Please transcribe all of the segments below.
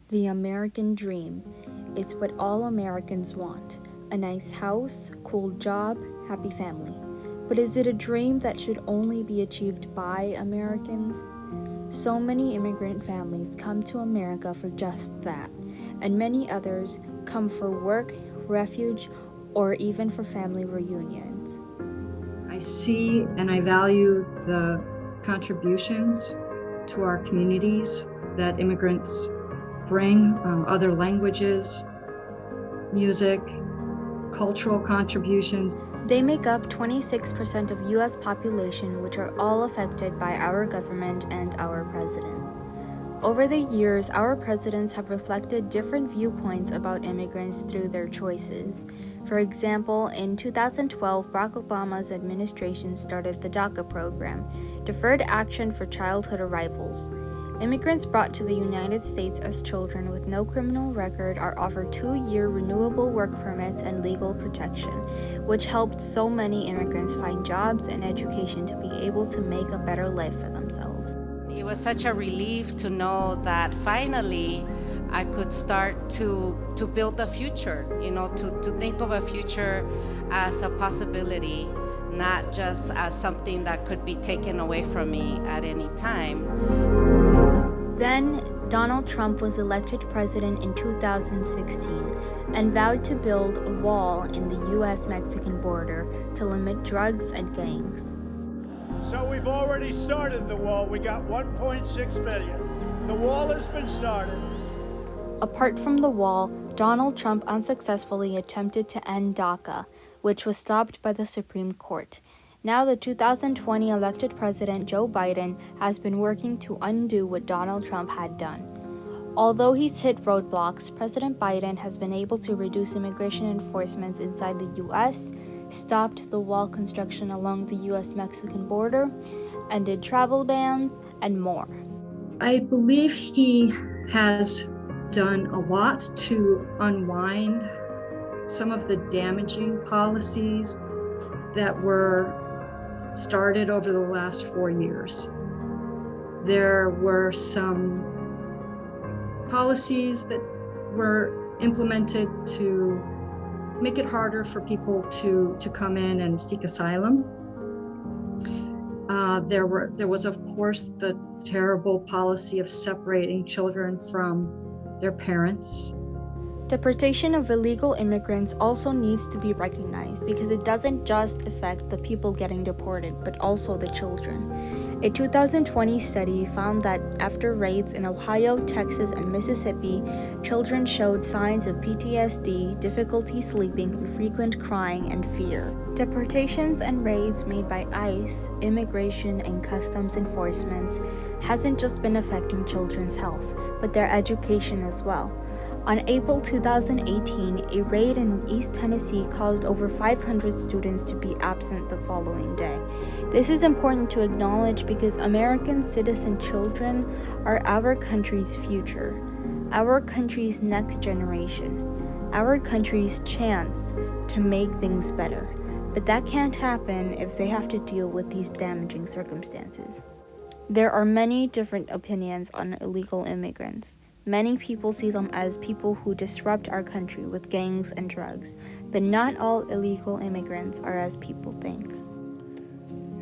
The American dream. It's what all Americans want. A nice house, cool job, happy family. But is it a dream that should only be achieved by Americans? So many immigrant families come to America for just that, and many others come for work, refuge, or even for family reunions. I see and I value the contributions to our communities that immigrants bring, other languages, music, cultural contributions. They make up 26% of US population, which are all affected by our government and our president. Over the years, our presidents have reflected different viewpoints about immigrants through their choices. For example, in 2012, Barack Obama's administration started the DACA program, Deferred Action for Childhood Arrivals. Immigrants brought to the United States as children with no criminal record are offered 2-year renewable work permits and legal protection, which helped so many immigrants find jobs and education to be able to make a better life for themselves. It was such a relief to know that finally I could start to build the future, to think of a future as a possibility, not just as something that could be taken away from me at any time. Then, Donald Trump was elected president in 2016 and vowed to build a wall in the US-Mexican border to limit drugs and gangs. So we've already started the wall. We got 1.6 million. The wall has been started. Apart from the wall, Donald Trump unsuccessfully attempted to end DACA, which was stopped by the Supreme Court. Now the 2020 elected president Joe Biden has been working to undo what Donald Trump had done. Although he's hit roadblocks, President Biden has been able to reduce immigration enforcement inside the U.S., stopped the wall construction along the U.S.-Mexican border, ended travel bans, and more. I believe he has done a lot to unwind some of the damaging policies that were started over the last 4 years. There were some policies that were implemented to make it harder for people to come in and seek asylum. There was, of course, the terrible policy of separating children from their parents. Deportation of illegal immigrants also needs to be recognized because it doesn't just affect the people getting deported, but also the children. A 2020 study found that after raids in Ohio, Texas, and Mississippi, children showed signs of PTSD, difficulty sleeping, and frequent crying and fear. Deportations and raids made by ICE, Immigration and Customs Enforcement, hasn't just been affecting children's health, but their education as well. On April 2018, a raid in East Tennessee caused over 500 students to be absent the following day. This is important to acknowledge because American citizen children are our country's future, our country's next generation, our country's chance to make things better. But that can't happen if they have to deal with these damaging circumstances. There are many different opinions on illegal immigrants. Many people see them as people who disrupt our country with gangs and drugs, but not all illegal immigrants are as people think.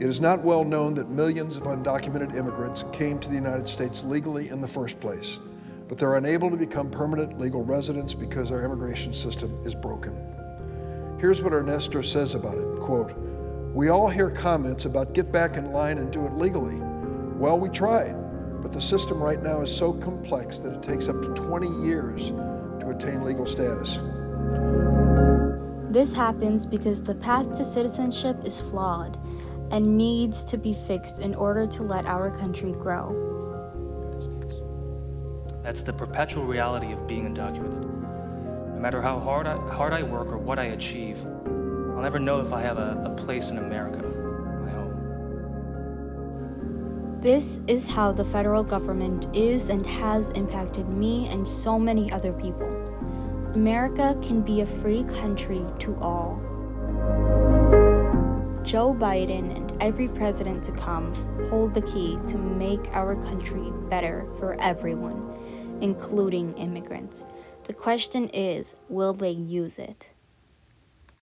It is not well known that millions of undocumented immigrants came to the United States legally in the first place, but they're unable to become permanent legal residents because our immigration system is broken. Here's what Ernesto says about it, quote, "We all hear comments about get back in line and do it legally. Well, we tried. But the system right now is so complex that it takes up to 20 years to attain legal status." This happens because the path to citizenship is flawed and needs to be fixed in order to let our country grow. That's the perpetual reality of being undocumented. No matter how hard I work or what I achieve, I'll never know if I have a place in America. This is how the federal government is and has impacted me and so many other people. America can be a free country to all. Joe Biden and every president to come hold the key to make our country better for everyone. including immigrants. The question is, will they use it?